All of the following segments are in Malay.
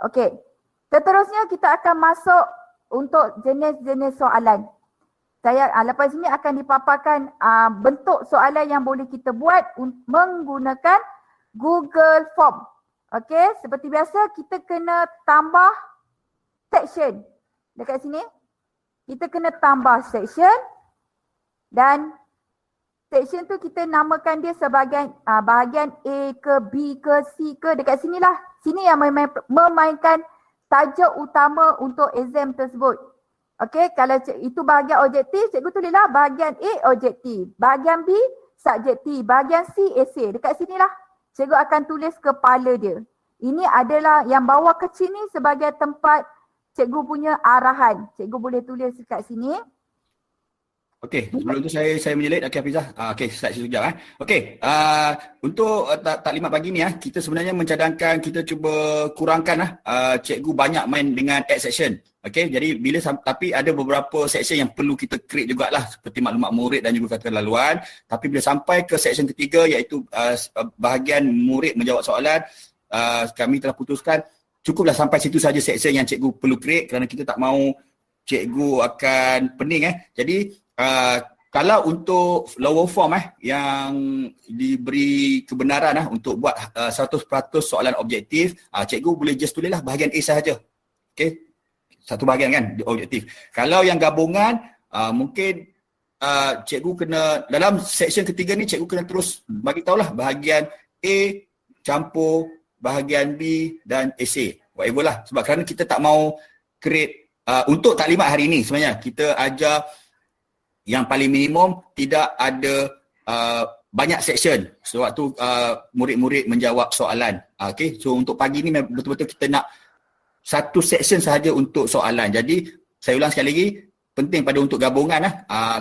Okey. Seterusnya kita akan masuk untuk jenis-jenis soalan. Lepas ini akan dipaparkan bentuk soalan yang boleh kita buat menggunakan Google Form. Okey, seperti biasa kita kena tambah section. Dekat sini kita kena tambah section dan section tu kita namakan dia sebagai bahagian A ke B ke C ke, dekat sinilah. Sini yang memainkan tajuk utama untuk exam tersebut. Okey, kalau itu bahagian objektif, cikgu tulislah bahagian A objektif, bahagian B subjektif, bahagian C esei. Dekat sinilah cikgu akan tulis kepala dia. Ini adalah yang bawah kecil ni sebagai tempat cikgu punya arahan. Cikgu boleh tulis dekat sini. Okey, sebelum tu saya menjelit Hafizah. Okey, start sekejap. Okey, untuk taklimat pagi ni kita sebenarnya mencadangkan kita cuba kurangkan cikgu banyak main dengan add section. Okey, jadi tapi ada beberapa section yang perlu kita create jugalah, seperti maklumat murid dan juga kata laluan. Tapi bila sampai ke section ketiga, iaitu bahagian murid menjawab soalan, kami telah putuskan cukuplah sampai situ saja section yang cikgu perlu create, kerana kita tak mahu cikgu akan pening. Jadi kalau untuk lower form yang diberi kebenaran untuk buat 100% soalan objektif, cikgu boleh just tulislah bahagian A sahaja. Okey, satu bahagian kan objektif. Kalau yang gabungan, mungkin cikgu kena dalam section ketiga ni cikgu kena terus bagi tahulah bahagian A campur bahagian B dan esei, whatever lah. Sebab kerana kita tak mau create untuk taklimat hari ni, sebenarnya kita ajar yang paling minimum tidak ada banyak section sewaktu murid-murid menjawab soalan. Okay, so untuk pagi ni betul-betul kita nak satu section sahaja untuk soalan. Jadi saya ulang sekali lagi, penting pada untuk gabungan.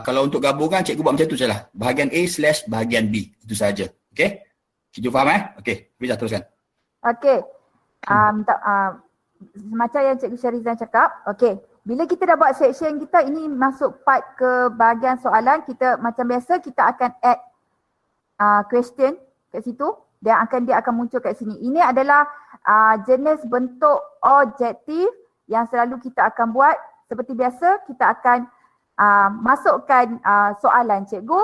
Kalau untuk gabungan, cikgu buat macam tu sajalah. Bahagian A/bahagian B, itu sahaja. Okay, cikgu faham Okay, Hafizah teruskan. Okay, macam yang Cikgu Syarizan cakap, okay. Bila kita dah buat section kita, ini masuk part ke bahagian soalan, kita macam biasa kita akan add question kat situ dan dia akan muncul kat sini. Ini adalah jenis bentuk objektif yang selalu kita akan buat. Seperti biasa kita akan masukkan soalan cikgu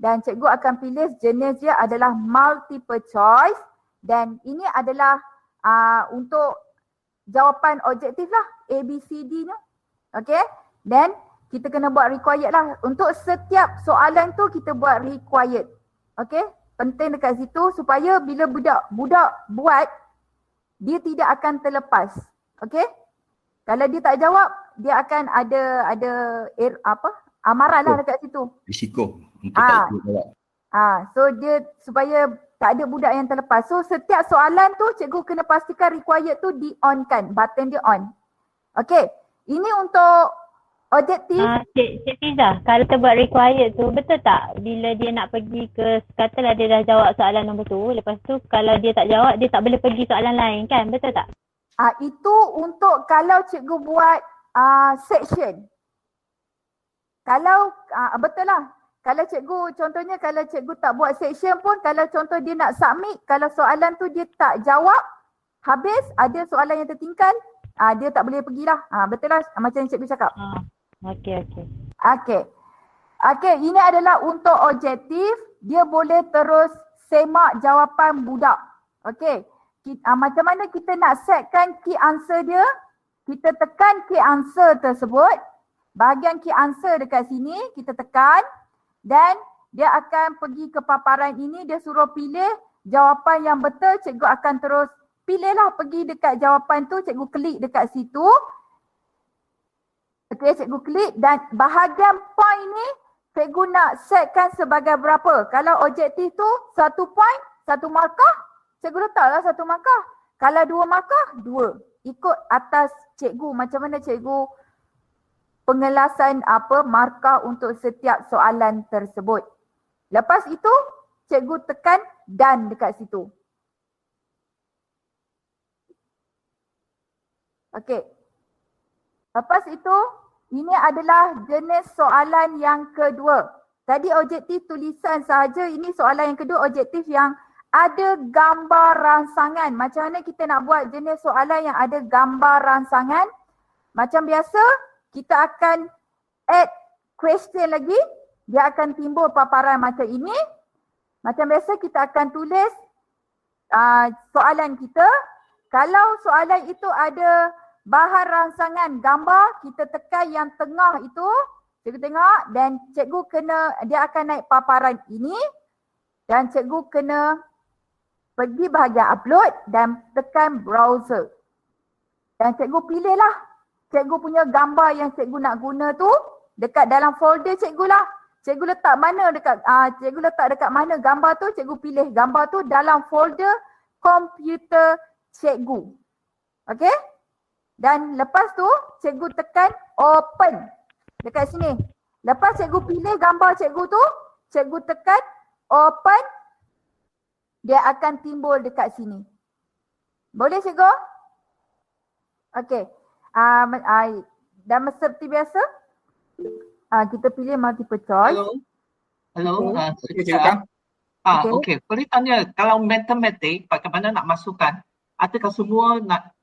dan cikgu akan pilih jenis dia adalah multiple choice dan ini adalah untuk jawapan objektif lah, A, B, C, D ni. Okay, then kita kena buat required lah. Untuk setiap soalan tu kita buat required. Okay, penting dekat situ supaya bila budak buat, dia tidak akan terlepas. Okay, kalau dia tak jawab, dia akan ada amaran lah dekat situ. Risiko untuk tak jawab. So dia supaya tak ada budak yang terlepas. So setiap soalan tu cikgu kena pastikan required tu di-on-kan, button dia on. Okay. Ini untuk objektif. Cik Fiza, kalau kita buat required tu, betul tak bila dia nak pergi ke, katalah dia dah jawab soalan nombor tu, lepas tu kalau dia tak jawab, dia tak boleh pergi soalan lain kan, betul tak? Itu untuk kalau cikgu buat section. Kalau, betul lah. Kalau cikgu, contohnya kalau cikgu tak buat section pun, kalau contoh dia nak submit, kalau soalan tu dia tak jawab, habis ada soalan yang tertinggal, dia tak boleh pergilah. Betul lah macam yang cikgu cakap. Okey, ini adalah untuk objektif. Dia boleh terus semak jawapan budak. Okey. Macam mana kita nak setkan key answer dia? Kita tekan key answer tersebut. Bahagian key answer dekat sini kita tekan dan dia akan pergi ke paparan ini, dia suruh pilih jawapan yang betul. Cikgu akan terus pilihlah pergi dekat jawapan tu, cikgu klik dekat situ. Okey, cikgu klik dan bahagian point ni cikgu nak setkan sebagai berapa. Kalau objektif tu 1 point, 1 markah, cikgu letaklah 1 markah. Kalau 2 markah, 2. Ikut atas cikgu macam mana cikgu pengelasan markah untuk setiap soalan tersebut. Lepas itu, cikgu tekan done dekat situ. Okey. Lepas itu, ini adalah jenis soalan yang kedua. Tadi objektif tulisan sahaja, ini soalan yang kedua objektif yang ada gambar rangsangan. Macam mana kita nak buat jenis soalan yang ada gambar rangsangan? Macam biasa, kita akan add question lagi. Dia akan timbul paparan macam ini. Macam biasa, kita akan tulis soalan kita. Kalau soalan itu ada bahan rangsangan gambar, kita tekan yang tengah itu. Cikgu tengok dan cikgu dia akan naik paparan ini. Dan cikgu kena pergi bahagian upload dan tekan browser. Dan cikgu pilihlah cikgu punya gambar yang cikgu nak guna tu dekat dalam folder cikgu lah. Cikgu letak dekat mana gambar tu, cikgu pilih gambar tu dalam folder komputer cikgu. Okey? Dan lepas tu cikgu tekan open dekat sini. Lepas cikgu pilih gambar cikgu tu, cikgu tekan open, dia akan timbul dekat sini. Boleh cikgu? Okey. Dan seperti biasa, kita pilih multiple choice. Hello. Okey, cikgu. Okey. Boleh tanya, kalau matematik, bagaimana nak masukkan? Adakah semua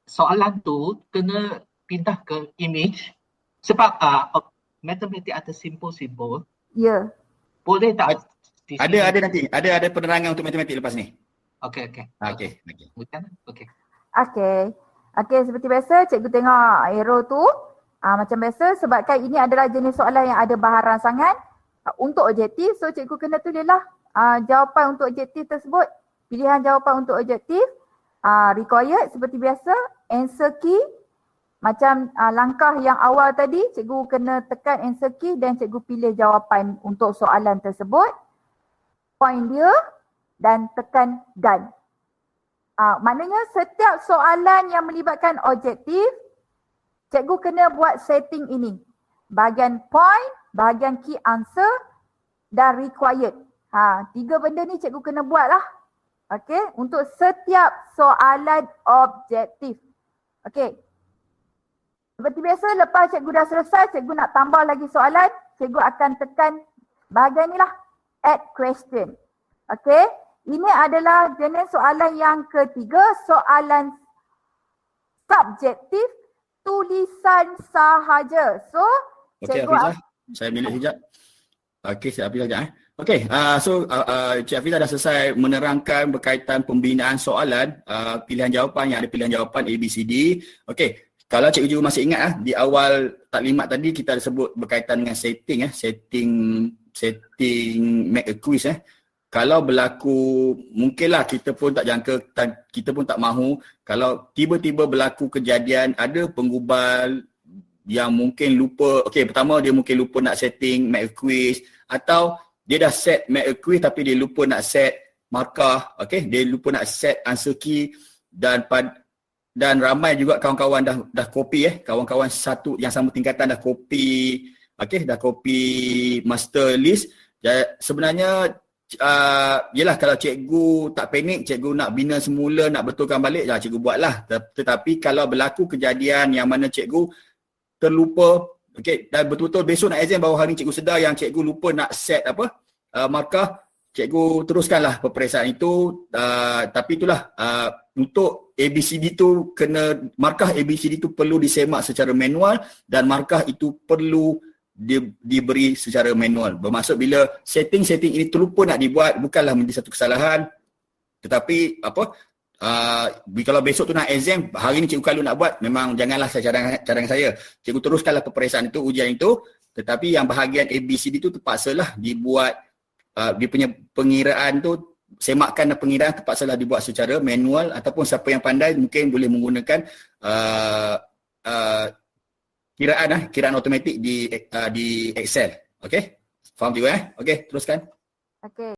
soalan tu kena pindah ke image? Sebab matematik ada simbol-simbol. Ya. Boleh tak? Ada nanti. Ada penerangan untuk matematik lepas ni. Okey. Okey. Bukan? Okey. Okey, seperti biasa cikgu tengok arrow tu. Macam biasa sebabkan ini adalah jenis soalan yang ada bahan rangsangan untuk objektif. So cikgu kena tulislah jawapan untuk objektif tersebut. Pilihan jawapan untuk objektif. Required seperti biasa. Answer key. Macam langkah yang awal tadi, cikgu kena tekan answer key dan cikgu pilih jawapan untuk soalan tersebut. Point dia dan tekan done. Maknanya setiap soalan yang melibatkan objektif, cikgu kena buat setting ini. Bahagian point, bahagian key answer dan required. 3 benda ni cikgu kena buat lah. Okey, untuk setiap soalan objektif. Okey. Seperti biasa, lepas cikgu dah selesai, cikgu nak tambah lagi soalan, cikgu akan tekan bahagian ni lah. Add question. Okey. Ini adalah jenis soalan yang ketiga. Soalan subjektif tulisan sahaja. So, Okey, Hafizah. Saya minit sekejap. Okey, saya Hafizah sekejap. Okey, Cik Hafizah dah selesai menerangkan berkaitan pembinaan soalan, pilihan jawapan yang ada pilihan jawapan A, B, C, D. Okey. Kalau cikgu juga masih ingat di awal taklimat tadi kita ada sebut berkaitan dengan setting make a quiz. Kalau berlaku, mungkinlah kita pun tak jangka, kita pun tak mahu kalau tiba-tiba berlaku kejadian ada penggubal yang mungkin lupa, pertama dia mungkin lupa nak setting make a quiz atau dia dah set make a quiz tapi dia lupa nak set markah, dia lupa nak set answer key dan ramai juga kawan-kawan dah copy kawan-kawan satu yang sama tingkatan dah copy dah copy master list. Sebenarnya yelah kalau cikgu tak panik, cikgu nak bina semula, nak betulkan balik, cikgu buatlah. Tetapi kalau berlaku kejadian yang mana cikgu terlupa, dan betul-betul besok nak exam baru hari ni cikgu sedar yang cikgu lupa nak set markah, cikgu teruskanlah peperiksaan itu. Tapi itulah untuk ABCD tu markah ABCD tu perlu disemak secara manual dan markah itu perlu diberi secara manual. Bermaksud bila setting ini terlupa nak dibuat, bukanlah menjadi satu kesalahan. Tetapi kalau besok tu nak exam, hari ni cikgu kalau nak buat, memang janganlah cadangan saya. Cikgu teruskanlah peperiksaan itu, ujian itu. Tetapi yang bahagian ABCD tu terpaksalah dibuat, dia punya pengiraan tu, semakkan dan pengiraan terpaksalah dibuat secara manual ataupun siapa yang pandai mungkin boleh menggunakan kiraan automatik di Excel. Okey? Faham juga Okey, teruskan. Okey.